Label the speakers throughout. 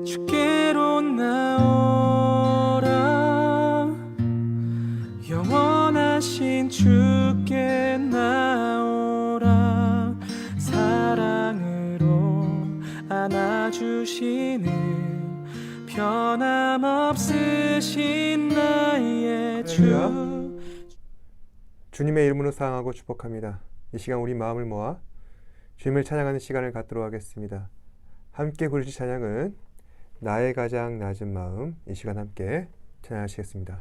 Speaker 1: 주께로 나오라. 영원하신 주께 나오라. 사랑으로 안아주시는 변함없으신 나의 주.
Speaker 2: 주님의 이름으로 사랑하고 축복합니다. 이 시간 우리 마음을 모아 주님을 찬양하는 시간을 갖도록 하겠습니다. 함께 부르실 찬양은 나의 가장 낮은 마음. 이 시간 함께 찬양하시겠습니다.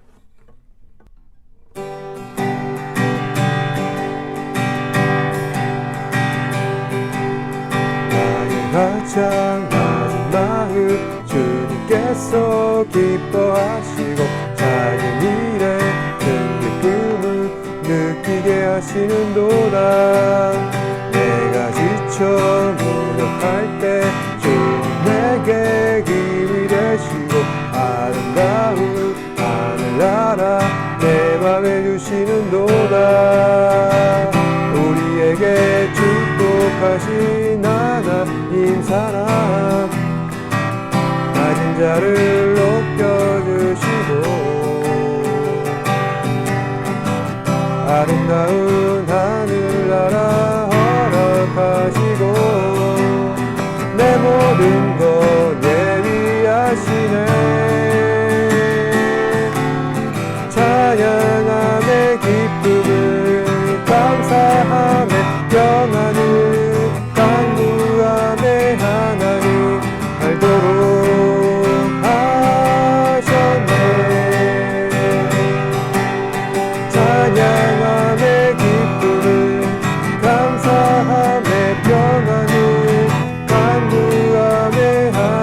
Speaker 2: 나의 가장 낮은 마음 주님께서 기뻐하시고 작은 일에 큰 기쁨을 느끼게 하시는도다. 내가 지쳐 무력할 때 주님 내게 힘이 되시고 아름다운 하늘나라 내 맘에 주시는도다. 우리에게 축복하신 하나님 사랑 낮은 자를 높여주시고 아름다운 하늘나라 허락하시고 내 모든 것 예비하시네. 찬양함의 기쁨을 감사함의 평안을 간구함의 하나님 알도록 하셨네. 찬양함의 기쁨을 감사함의 평안을 간구함의 하나님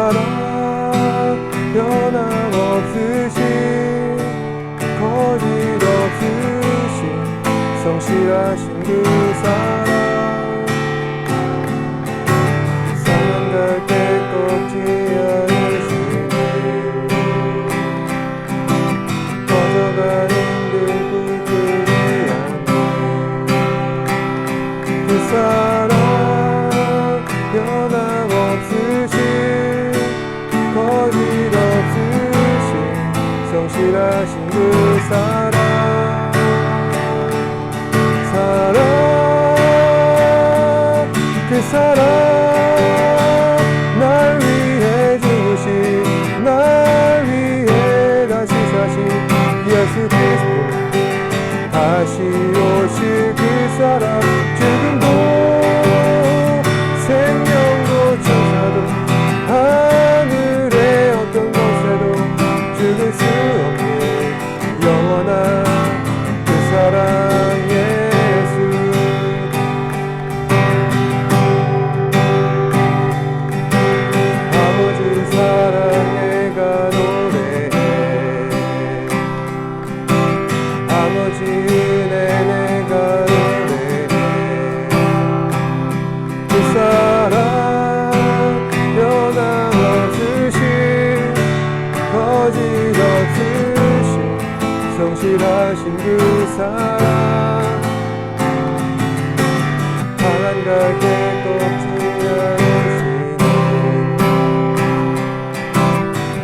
Speaker 2: 사랑 변함없으신 거짓 없으신 성실하신 그 사랑 상한 갈때 꺾지 않으시네 꺼져가는 그 불길이 안에 그 사랑 변함없으신 거짓 없으신 성실하신 그 사랑 그 사랑 날 위해 죽으신 날 위해 다시 사신 예수 그리스도 다시 오실 그 사랑 죽음도 생명도 천사도 하늘의 어떤 곳에도 죽을 수 없는 영원한 그 사랑 예수 아버지 사랑 내가 노래해 아버지 은혜 내가 노래해 그 사랑 변함없으신 거짓 없으신 성실하신 그 사랑 강한 갈대 꺾지 않으시네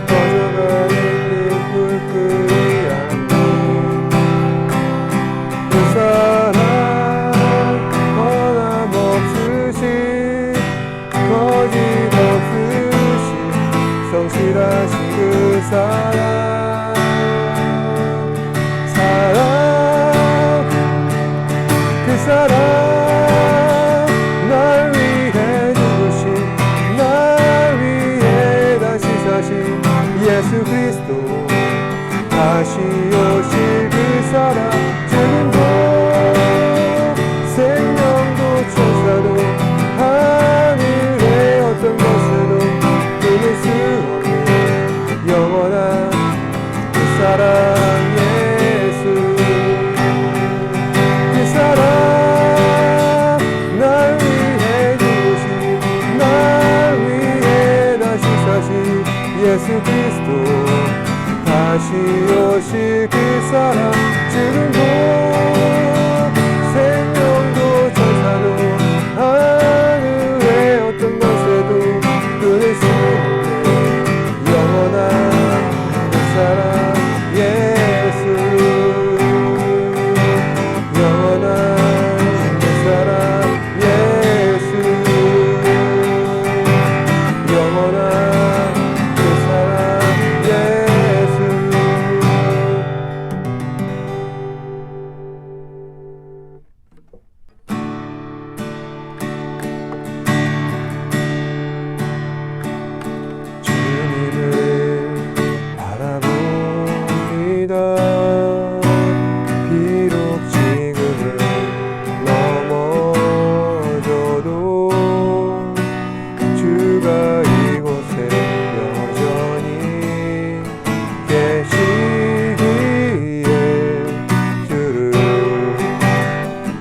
Speaker 2: 꺼져가는 그 불길이 안에 그 사랑 변함없으신 거짓 없으신 성실하신 그 사랑 그 사랑 날 위해 죽으신 날 위해 다시 사신 예수 그리스도 다시 오실 그 사랑 죽음도 생명도 천사도 하늘의 어떤 곳에도 끊을 수 없는 영원한 그 사랑 예수 그 사랑 날 위해 죽으신 날 위해 다시 사신 예수 그리스도 다시 오실 그 사랑 지금도 생명도 천사도 하늘의 어떤 곳에도 끊을 수 없는 영원한 그 사랑 예수 영원한 그 사랑 예수 영원한 그 사랑 예수 주님을 바라봅니다 비록 지금은 넘어져도 주가 이곳에 여전히 계시기에 주를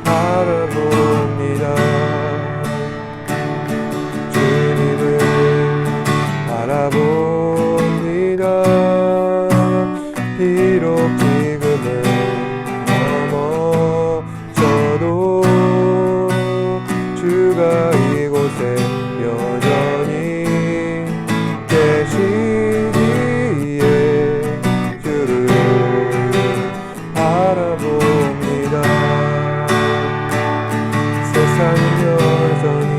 Speaker 2: 바라봅니다 주님을 바라봅니다 비록 지금은 넘어져도 주가 이곳에 여전히 계시기에 주를 바라봅니다 세상은 여전히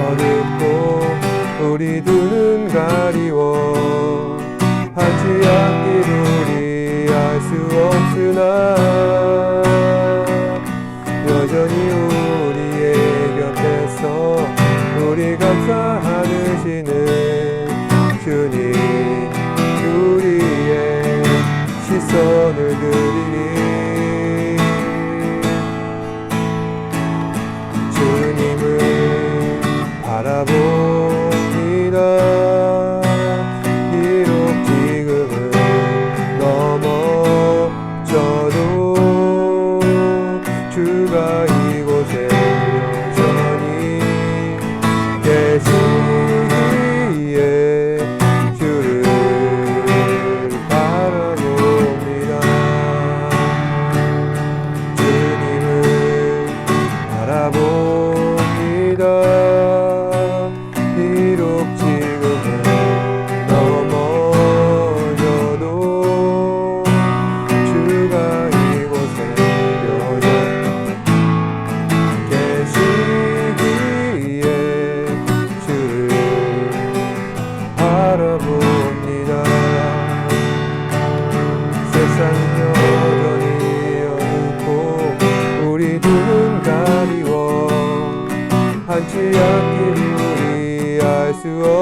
Speaker 2: 어둡고 우리 두 눈 가리워 하지 않기를 우리 알 수 없으나 여전히 우리의 곁에서 우리 감사하시는 주님 우리의 시선을 드리니 주님을 바라봅니다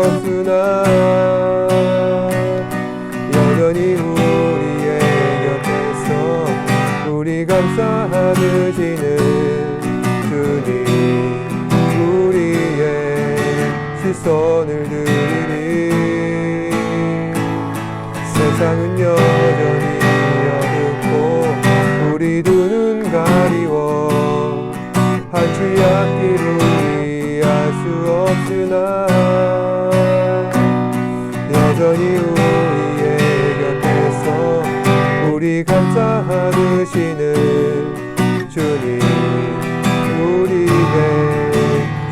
Speaker 2: 없으나 여전히 우리의 곁에서 우리 감싸 안으시는 주님, 우리의 시선을 드리니 세상은 여전히 어둡고 우리 두 눈 가리워 한 주의 앞길을 이해할 수 없으나 여전히 우리의 곁에서 우리 감싸 안으시는 주님, 우리의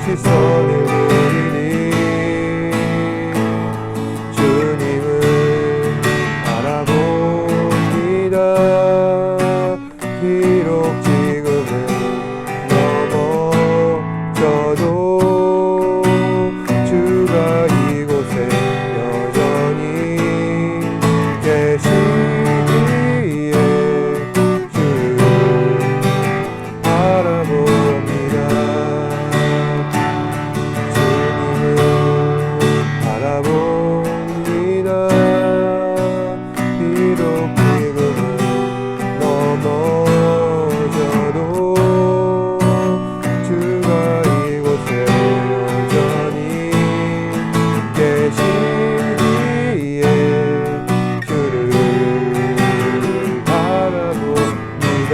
Speaker 2: 시선을 드리니 주님을 바라봅니다. 비록 지금은 넘어져도 주가 이곳에 여전히 계시기에 주를 바라봅니다. 주님을 바라봅니다. 비록 지금은 넘어져도 주가 이곳에 여전히 계시기에 주를 바라봅니다.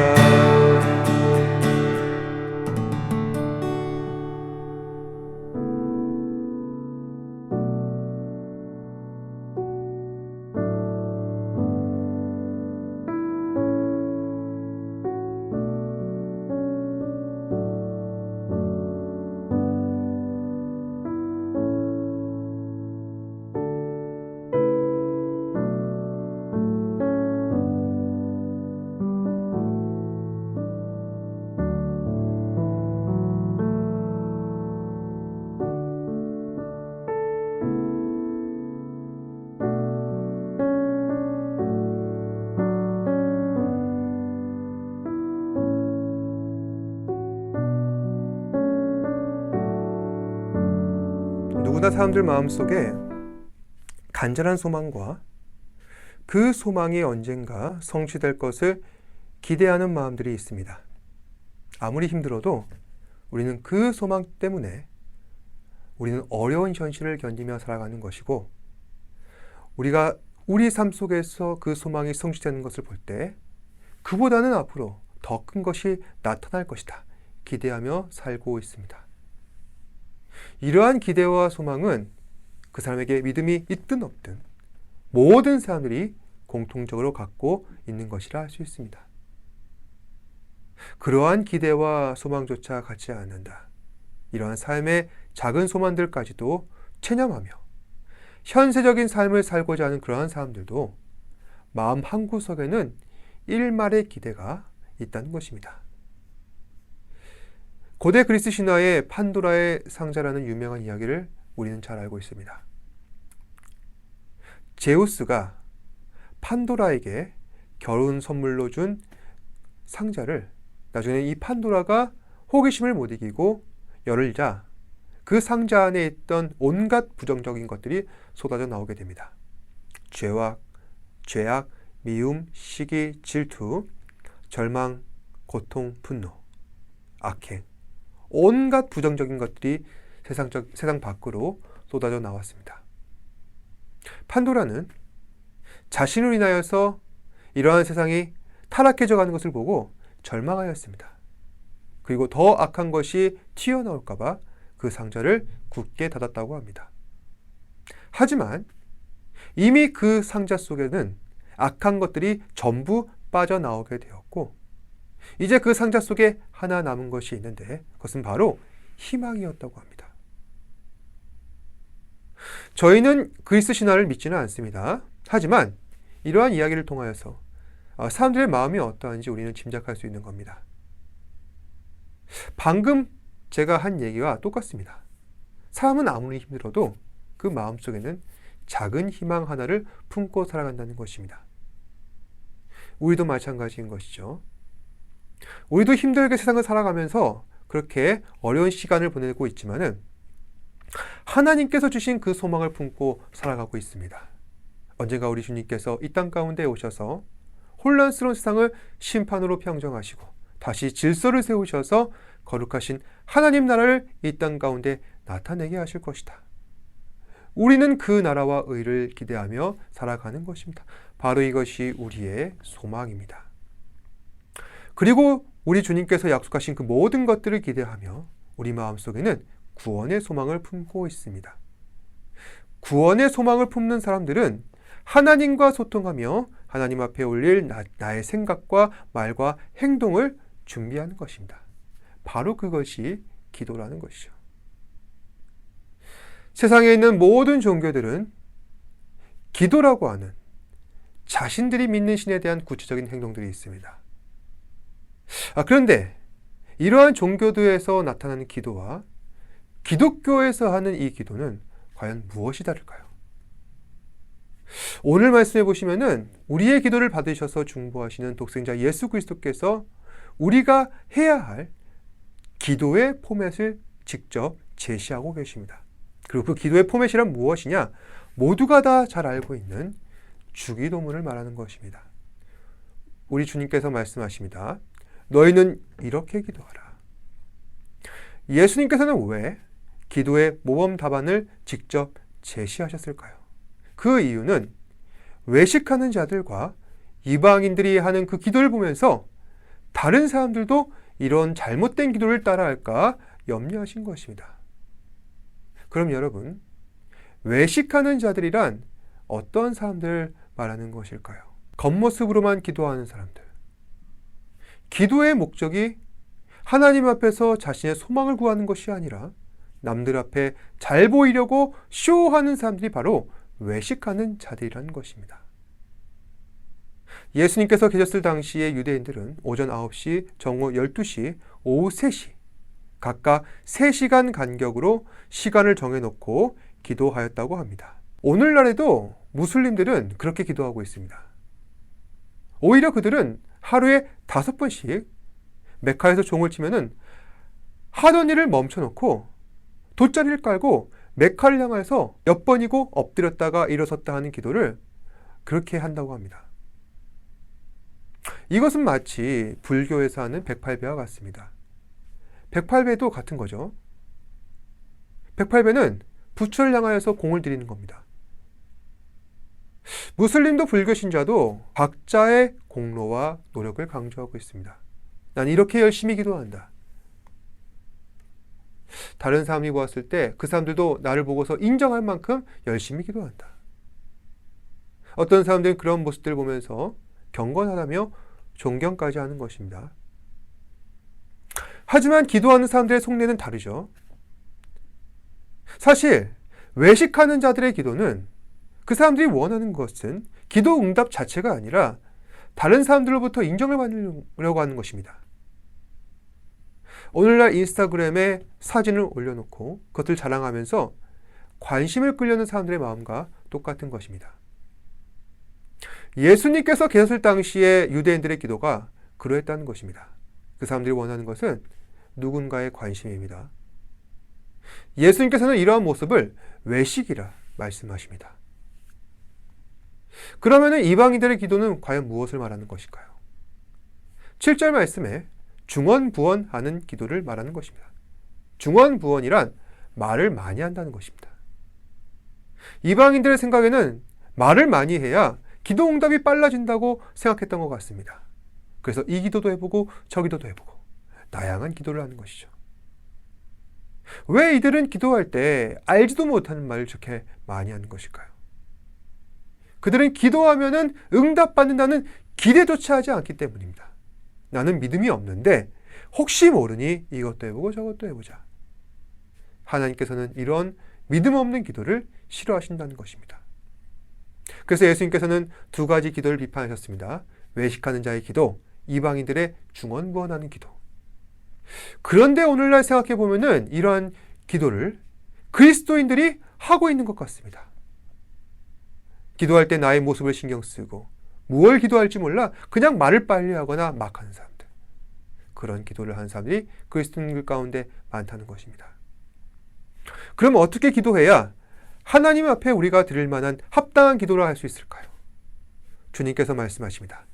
Speaker 2: 누구나 사람들 마음속에 간절한 소망과 그 소망이 언젠가 성취될 것을 기대하는 마음들이 있습니다. 아무리 힘들어도 우리는 그 소망 때문에 우리는 어려운 현실을 견디며 살아가는 것이고, 우리가 우리 삶 속에서 그 소망이 성취되는 것을 볼 때 그보다는 앞으로 더 큰 것이 나타날 것이다 기대하며 살고 있습니다. 이러한 기대와 소망은 그 사람에게 믿음이 있든 없든 모든 사람들이 공통적으로 갖고 있는 것이라 할 수 있습니다. 그러한 기대와 소망조차 갖지 않는다, 이러한 삶의 작은 소망들까지도 체념하며 현세적인 삶을 살고자 하는 그러한 사람들도 마음 한구석에는 일말의 기대가 있다는 것입니다. 고대 그리스 신화의 판도라의 상자라는 유명한 이야기를 우리는 잘 알고 있습니다. 제우스가 판도라에게 결혼 선물로 준 상자를 나중에 이 판도라가 호기심을 못 이기고 열자 그 상자 안에 있던 온갖 부정적인 것들이 쏟아져 나오게 됩니다. 죄악, 미움, 시기, 질투, 절망, 고통, 분노, 악행, 온갖 부정적인 것들이 세상 밖으로 쏟아져 나왔습니다. 판도라는 자신을 인하여서 이러한 세상이 타락해져 가는 것을 보고 절망하였습니다. 그리고 더 악한 것이 튀어나올까봐 그 상자를 굳게 닫았다고 합니다. 하지만 이미 그 상자 속에는 악한 것들이 전부 빠져나오게 되었고, 이제 그 상자 속에 하나 남은 것이 있는데 그것은 바로 희망이었다고 합니다. 저희는 그리스 신화를 믿지는 않습니다. 하지만 이러한 이야기를 통하여서 사람들의 마음이 어떠한지 우리는 짐작할 수 있는 겁니다. 방금 제가 한 얘기와 똑같습니다. 사람은 아무리 힘들어도 그 마음속에는 작은 희망 하나를 품고 살아간다는 것입니다. 우리도 마찬가지인 것이죠. 우리도 힘들게 세상을 살아가면서 그렇게 어려운 시간을 보내고 있지만은 하나님께서 주신 그 소망을 품고 살아가고 있습니다. 언젠가 우리 주님께서 이 땅 가운데 오셔서 혼란스러운 세상을 심판으로 평정하시고 다시 질서를 세우셔서 거룩하신 하나님 나라를 이 땅 가운데 나타내게 하실 것이다. 우리는 그 나라와 의를 기대하며 살아가는 것입니다. 바로 이것이 우리의 소망입니다. 그리고 우리 주님께서 약속하신 그 모든 것들을 기대하며 우리 마음속에는 구원의 소망을 품고 있습니다. 구원의 소망을 품는 사람들은 하나님과 소통하며 하나님 앞에 올릴 나의 생각과 말과 행동을 준비하는 것입니다. 바로 그것이 기도라는 것이죠. 세상에 있는 모든 종교들은 기도라고 하는 자신들이 믿는 신에 대한 구체적인 행동들이 있습니다. 그런데 이러한 종교들에서 나타나는 기도와 기독교에서 하는 이 기도는 과연 무엇이 다를까요? 오늘 말씀해 보시면은 우리의 기도를 받으셔서 중보하시는 독생자 예수 그리스도께서 우리가 해야 할 기도의 포맷을 직접 제시하고 계십니다. 그리고 그 기도의 포맷이란 무엇이냐? 모두가 다 잘 알고 있는 주기도문을 말하는 것입니다. 우리 주님께서 말씀하십니다. 너희는 이렇게 기도하라. 예수님께서는 왜 기도의 모범 답안을 직접 제시하셨을까요? 그 이유는 외식하는 자들과 이방인들이 하는 그 기도를 보면서 다른 사람들도 이런 잘못된 기도를 따라할까 염려하신 것입니다. 그럼 여러분, 외식하는 자들이란 어떤 사람들을 말하는 것일까요? 겉모습으로만 기도하는 사람들. 기도의 목적이 하나님 앞에서 자신의 소망을 구하는 것이 아니라 남들 앞에 잘 보이려고 쇼하는 사람들이 바로 외식하는 자들이라는 것입니다. 예수님께서 계셨을 당시의 유대인들은 오전 9시, 정오 12시, 오후 3시 각각 3시간 간격으로 시간을 정해놓고 기도하였다고 합니다. 오늘날에도 무슬림들은 그렇게 기도하고 있습니다. 오히려 그들은 하루에 5번씩 메카에서 종을 치면은 하던 일을 멈춰놓고 돗자리를 깔고 메카를 향해서 몇 번이고 엎드렸다가 일어섰다 하는 기도를 그렇게 한다고 합니다. 이것은 마치 불교에서 하는 108배와 같습니다. 108배도 같은 거죠. 108배는 부처를 향하여서 공을 들이는 겁니다. 무슬림도 불교 신자도 각자의 공로와 노력을 강조하고 있습니다. 난 이렇게 열심히 기도한다. 다른 사람이 보았을 때 그 사람들도 나를 보고서 인정할 만큼 열심히 기도한다. 어떤 사람들은 그런 모습들을 보면서 경건하다며 존경까지 하는 것입니다. 하지만 기도하는 사람들의 속내는 다르죠. 사실 외식하는 자들의 기도는 그 사람들이 원하는 것은 기도 응답 자체가 아니라 다른 사람들로부터 인정을 받으려고 하는 것입니다. 오늘날 인스타그램에 사진을 올려놓고 그것을 자랑하면서 관심을 끌려는 사람들의 마음과 똑같은 것입니다. 예수님께서 계셨을 당시의 유대인들의 기도가 그러했다는 것입니다. 그 사람들이 원하는 것은 누군가의 관심입니다. 예수님께서는 이러한 모습을 외식이라 말씀하십니다. 그러면 이방인들의 기도는 과연 무엇을 말하는 것일까요? 7절 말씀에 중언부언하는 기도를 말하는 것입니다. 중언부언이란 말을 많이 한다는 것입니다. 이방인들의 생각에는 말을 많이 해야 기도 응답이 빨라진다고 생각했던 것 같습니다. 그래서 이 기도도 해보고 저 기도도 해보고 다양한 기도를 하는 것이죠. 왜 이들은 기도할 때 알지도 못하는 말을 저렇게 많이 하는 것일까요? 그들은 기도하면은 응답받는다는 기대조차 하지 않기 때문입니다. 나는 믿음이 없는데 혹시 모르니 이것도 해보고 저것도 해보자. 하나님께서는 이런 믿음 없는 기도를 싫어하신다는 것입니다. 그래서 예수님께서는 두 가지 기도를 비판하셨습니다. 외식하는 자의 기도, 이방인들의 중언부언하는 기도. 그런데 오늘날 생각해 보면은 이러한 기도를 그리스도인들이 하고 있는 것 같습니다. 기도할 때 나의 모습을 신경 쓰고 무엇을 기도할지 몰라 그냥 말을 빨리 하거나 막 하는 사람들. 그런 기도를 하는 사람들이 그리스도인들 가운데 많다는 것입니다. 그럼 어떻게 기도해야 하나님 앞에 우리가 드릴 만한 합당한 기도를 할 수 있을까요? 주님께서 말씀하십니다.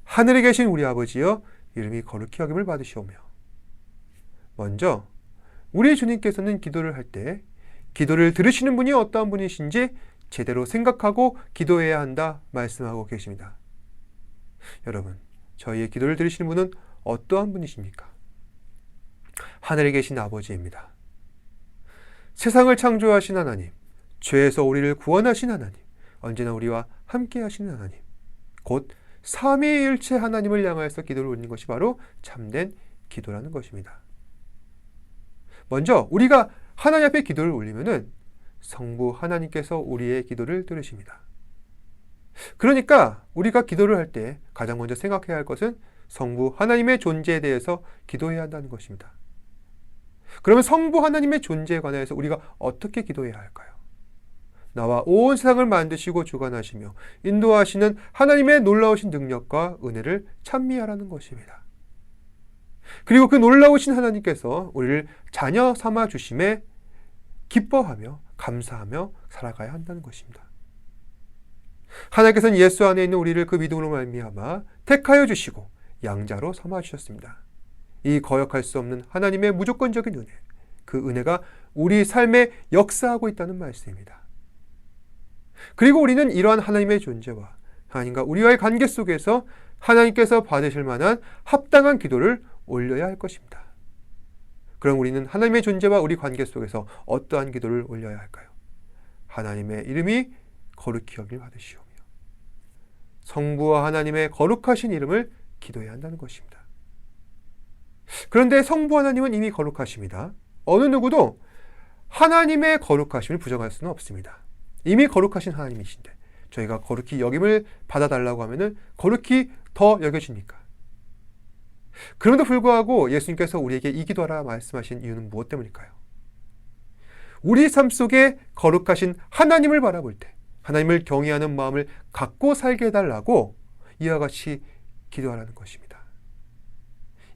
Speaker 2: 하늘에 계신 우리 아버지여 이름이 거룩히 여김을 받으시오며. 먼저 우리 주님께서는 기도를 할 때 기도를 들으시는 분이 어떠한 분이신지 제대로 생각하고 기도해야 한다 말씀하고 계십니다. 여러분, 저희의 기도를 들으시는 분은 어떠한 분이십니까? 하늘에 계신 아버지입니다. 세상을 창조하신 하나님, 죄에서 우리를 구원하신 하나님, 언제나 우리와 함께 하시는 하나님, 곧 삼위일체 하나님을 향하여서 기도를 올리는 것이 바로 참된 기도라는 것입니다. 먼저 우리가 하나님 앞에 기도를 올리면은 성부 하나님께서 우리의 기도를 들으십니다. 그러니까 우리가 기도를 할 때 가장 먼저 생각해야 할 것은 성부 하나님의 존재에 대해서 기도해야 한다는 것입니다. 그러면 성부 하나님의 존재에 관해서 우리가 어떻게 기도해야 할까요? 나와 온 세상을 만드시고 주관하시며 인도하시는 하나님의 놀라우신 능력과 은혜를 찬미하라는 것입니다. 그리고 그 놀라우신 하나님께서 우리를 자녀 삼아 주심에 기뻐하며 감사하며 살아가야 한다는 것입니다. 하나님께서는 예수 안에 있는 우리를 그 믿음으로 말미암아 택하여 주시고 양자로 삼아 주셨습니다. 이 거역할 수 없는 하나님의 무조건적인 은혜, 그 은혜가 우리 삶에 역사하고 있다는 말씀입니다. 그리고 우리는 이러한 하나님의 존재와 하나님과 우리와의 관계 속에서 하나님께서 받으실 만한 합당한 기도를 올려야 할 것입니다. 그럼 우리는 하나님의 존재와 우리 관계 속에서 어떠한 기도를 올려야 할까요? 하나님의 이름이 거룩히 여김을 받으시오며 성부와 하나님의 거룩하신 이름을 기도해야 한다는 것입니다. 그런데 성부 하나님은 이미 거룩하십니다. 어느 누구도 하나님의 거룩하심을 부정할 수는 없습니다. 이미 거룩하신 하나님이신데 저희가 거룩히 여김을 받아달라고 하면은 거룩히 더 여겨집니까? 그럼에도 불구하고 예수님께서 우리에게 이 기도하라 말씀하신 이유는 무엇 때문일까요? 우리 삶 속에 거룩하신 하나님을 바라볼 때 하나님을 경외하는 마음을 갖고 살게 해달라고 이와 같이 기도하라는 것입니다.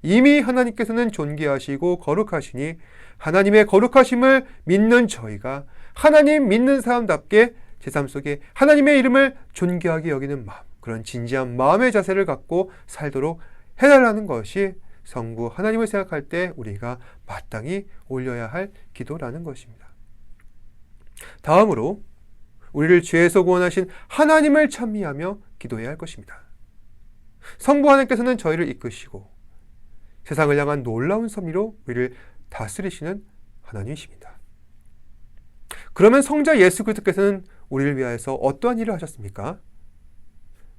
Speaker 2: 이미 하나님께서는 존귀하시고 거룩하시니 하나님의 거룩하심을 믿는 저희가 하나님 믿는 사람답게 제 삶 속에 하나님의 이름을 존귀하게 여기는 마음, 그런 진지한 마음의 자세를 갖고 살도록 해달라는 것이 성부 하나님을 생각할 때 우리가 마땅히 올려야 할 기도라는 것입니다. 다음으로 우리를 죄에서 구원하신 하나님을 찬미하며 기도해야 할 것입니다. 성부 하나님께서는 저희를 이끄시고 세상을 향한 놀라운 섭리로 우리를 다스리시는 하나님이십니다. 그러면 성자 예수 그리스도께서는 우리를 위하여서 어떠한 일을 하셨습니까?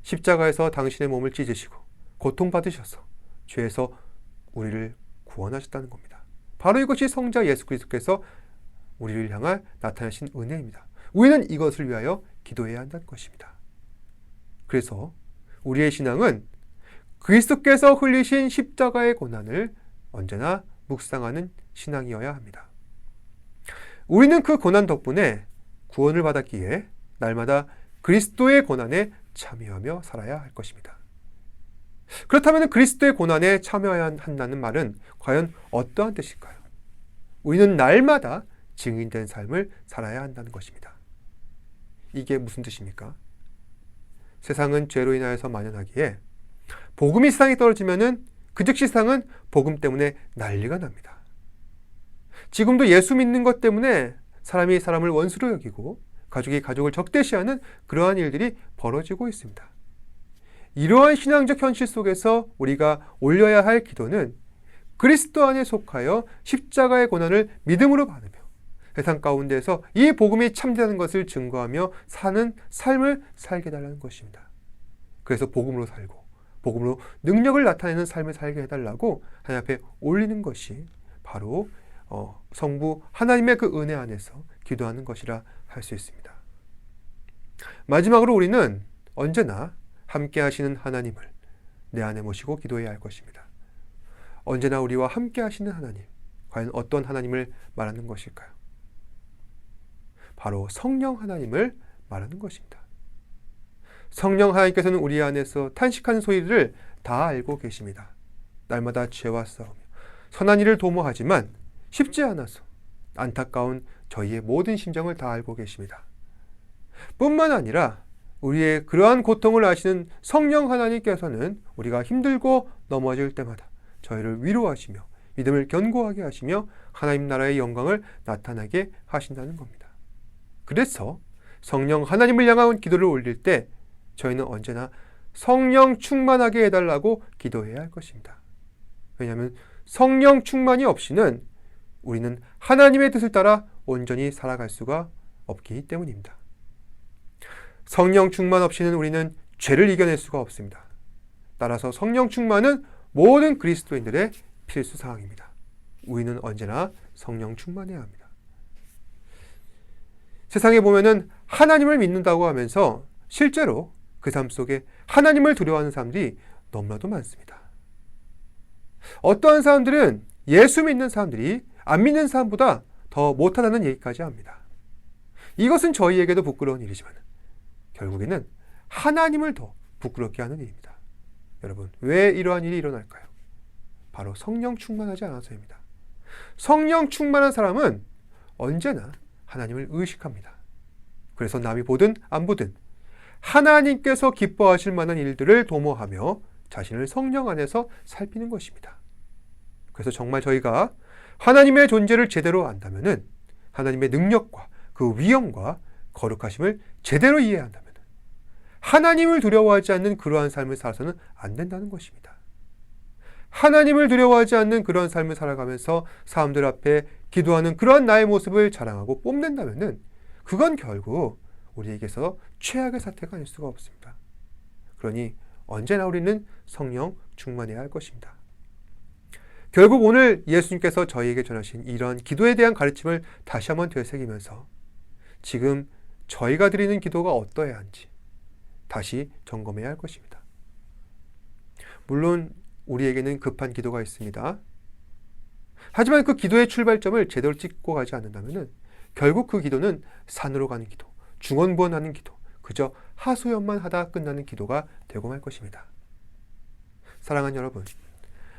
Speaker 2: 십자가에서 당신의 몸을 찢으시고 고통받으셔서 죄에서 우리를 구원하셨다는 겁니다. 바로 이것이 성자 예수 그리스도께서 우리를 향한 나타나신 은혜입니다. 우리는 이것을 위하여 기도해야 한다는 것입니다. 그래서 우리의 신앙은 그리스도께서 흘리신 십자가의 고난을 언제나 묵상하는 신앙이어야 합니다. 우리는 그 고난 덕분에 구원을 받았기에 날마다 그리스도의 고난에 참여하며 살아야 할 것입니다. 그렇다면 그리스도의 고난에 참여해야 한다는 말은 과연 어떠한 뜻일까요? 우리는 날마다 증인된 삶을 살아야 한다는 것입니다. 이게 무슨 뜻입니까? 세상은 죄로 인하여서 만연하기에 복음이 세상에 떨어지면은 그 즉시 세상은 복음 때문에 난리가 납니다. 지금도 예수 믿는 것 때문에 사람이 사람을 원수로 여기고 가족이 가족을 적대시하는 그러한 일들이 벌어지고 있습니다. 이러한 신앙적 현실 속에서 우리가 올려야 할 기도는 그리스도 안에 속하여 십자가의 고난을 믿음으로 받으며 세상 가운데서 이 복음이 참되다는 것을 증거하며 사는 삶을 살게 해달라는 것입니다. 그래서 복음으로 살고 복음으로 능력을 나타내는 삶을 살게 해달라고 하나님 앞에 올리는 것이 바로 성부 하나님의 그 은혜 안에서 기도하는 것이라 할 수 있습니다. 마지막으로 우리는 언제나 함께 하시는 하나님을 내 안에 모시고 기도해야 할 것입니다. 언제나 우리와 함께 하시는 하나님, 과연 어떤 하나님을 말하는 것일까요? 바로 성령 하나님을 말하는 것입니다. 성령 하나님께서는 우리 안에서 탄식하는 소리를 다 알고 계십니다. 날마다 죄와 싸우며 선한 일을 도모하지만 쉽지 않아서 안타까운 저희의 모든 심정을 다 알고 계십니다. 뿐만 아니라 우리의 그러한 고통을 아시는 성령 하나님께서는 우리가 힘들고 넘어질 때마다 저희를 위로하시며 믿음을 견고하게 하시며 하나님 나라의 영광을 나타나게 하신다는 겁니다. 그래서 성령 하나님을 향한 기도를 올릴 때 저희는 언제나 성령 충만하게 해달라고 기도해야 할 것입니다. 왜냐하면 성령 충만이 없이는 우리는 하나님의 뜻을 따라 온전히 살아갈 수가 없기 때문입니다. 성령 충만 없이는 우리는 죄를 이겨낼 수가 없습니다. 따라서 성령 충만은 모든 그리스도인들의 필수 사항입니다. 우리는 언제나 성령 충만해야 합니다. 세상에 보면은 하나님을 믿는다고 하면서 실제로 그 삶 속에 하나님을 두려워하는 사람들이 너무나도 많습니다. 어떠한 사람들은 예수 믿는 사람들이 안 믿는 사람보다 더 못하다는 얘기까지 합니다. 이것은 저희에게도 부끄러운 일이지만 결국에는 하나님을 더 부끄럽게 하는 일입니다. 여러분, 왜 이러한 일이 일어날까요? 바로 성령 충만하지 않아서입니다. 성령 충만한 사람은 언제나 하나님을 의식합니다. 그래서 남이 보든 안 보든 하나님께서 기뻐하실 만한 일들을 도모하며 자신을 성령 안에서 살피는 것입니다. 그래서 정말 저희가 하나님의 존재를 제대로 안다면은 하나님의 능력과 그 위엄과 거룩하심을 제대로 이해한다면 하나님을 두려워하지 않는 그러한 삶을 살아서는 안 된다는 것입니다. 하나님을 두려워하지 않는 그런 삶을 살아가면서 사람들 앞에 기도하는 그러한 나의 모습을 자랑하고 뽐낸다면은 그건 결국 우리에게서 최악의 사태가 아닐 수가 없습니다. 그러니 언제나 우리는 성령 충만해야 할 것입니다. 결국 오늘 예수님께서 저희에게 전하신 이런 기도에 대한 가르침을 다시 한번 되새기면서 지금 저희가 드리는 기도가 어떠해야 하는지 다시 점검해야 할 것입니다. 물론 우리에게는 급한 기도가 있습니다. 하지만 그 기도의 출발점을 제대로 찍고 가지 않는다면 결국 그 기도는 산으로 가는 기도, 중언부언하는 기도, 그저 하소연만 하다 끝나는 기도가 되고 말 것입니다. 사랑하는 여러분,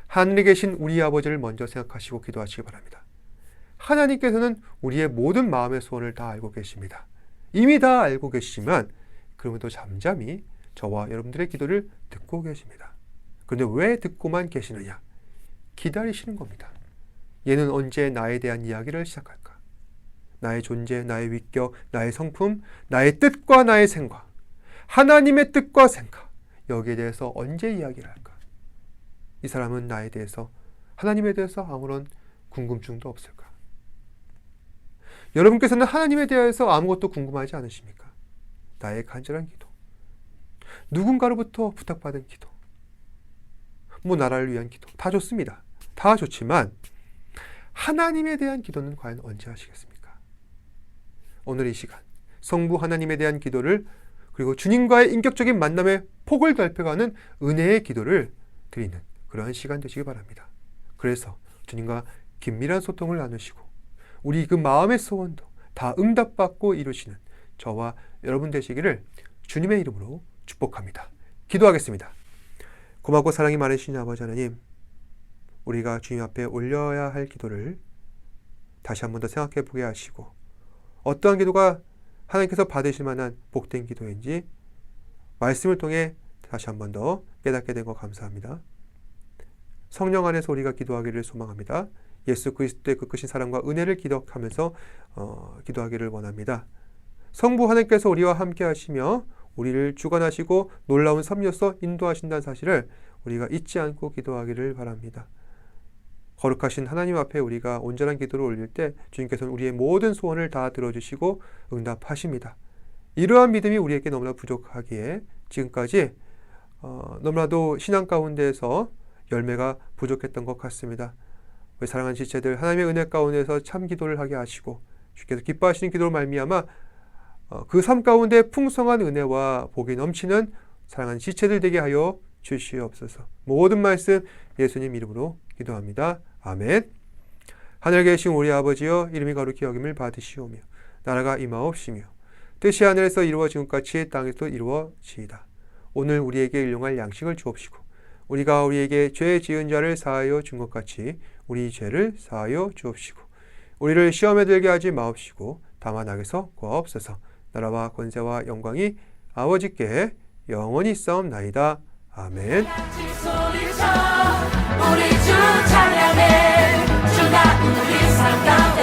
Speaker 2: 하늘에 계신 우리 아버지를 먼저 생각하시고 기도하시기 바랍니다. 하나님께서는 우리의 모든 마음의 소원을 다 알고 계십니다. 이미 다 알고 계시지만 그럼에도 잠잠히 저와 여러분들의 기도를 듣고 계십니다. 그런데 왜 듣고만 계시느냐? 기다리시는 겁니다. 얘는 언제 나에 대한 이야기를 시작할까? 나의 존재, 나의 위격, 나의 성품, 나의 뜻과 나의 생각, 하나님의 뜻과 생각, 여기에 대해서 언제 이야기를 할까? 이 사람은 나에 대해서, 하나님에 대해서 아무런 궁금증도 없을까? 여러분께서는 하나님에 대해서 아무것도 궁금하지 않으십니까? 나의 간절한 기도, 누군가로부터 부탁받은 기도, 나라를 위한 기도, 다 좋습니다. 다 좋지만 하나님에 대한 기도는 과연 언제 하시겠습니까? 오늘 이 시간 성부 하나님에 대한 기도를, 그리고 주님과의 인격적인 만남의 폭을 넓혀가는 은혜의 기도를 드리는 그러한 시간 되시기 바랍니다. 그래서 주님과 긴밀한 소통을 나누시고 우리 그 마음의 소원도 다 응답받고 이루시는 저와 여러분 되시기를 주님의 이름으로 축복합니다. 기도하겠습니다. 고맙고 사랑이 많으신 아버지 하나님, 우리가 주님 앞에 올려야 할 기도를 다시 한 번 더 생각해 보게 하시고 어떠한 기도가 하나님께서 받으실 만한 복된 기도인지 말씀을 통해 다시 한 번 더 깨닫게 된 것 감사합니다. 성령 안에서 우리가 기도하기를 소망합니다. 예수 그리스도의 그 크신 사랑과 은혜를 기억하면서 기도하기를 원합니다. 성부 하나님께서 우리와 함께 하시며 우리를 주관하시고 놀라운 섭리로서 인도하신다는 사실을 우리가 잊지 않고 기도하기를 바랍니다. 거룩하신 하나님 앞에 우리가 온전한 기도를 올릴 때 주님께서는 우리의 모든 소원을 다 들어주시고 응답하십니다. 이러한 믿음이 우리에게 너무나 부족하기에 지금까지 너무나도 신앙 가운데에서 열매가 부족했던 것 같습니다. 우리 사랑하는 지체들, 하나님의 은혜 가운데서 참 기도를 하게 하시고 주께서 기뻐하시는 기도로 말미암아 그 삶 가운데 풍성한 은혜와 복이 넘치는 사랑하는 지체들 되게 하여 주시옵소서. 모든 말씀 예수님 이름으로 기도합니다. 아멘. 하늘에 계신 우리 아버지여, 이름이 거룩히 여김을 받으시오며 나라가 임하옵시며 뜻이 하늘에서 이루어진 것 같이 땅에서도 이루어지이다. 오늘 우리에게 일용할 양식을 주옵시고 우리가 우리에게 죄 지은 자를 사하여 준 것 같이 우리 죄를 사하여 주옵시고 우리를 시험에 들게 하지 마옵시고 다만 악에서 구하옵소서. 나라와 권세와 영광이 아버지께 영원히 있사옵나이다. 아멘.
Speaker 3: 소리쳐 우리 주 찬양해 주가 우리 삶 가운데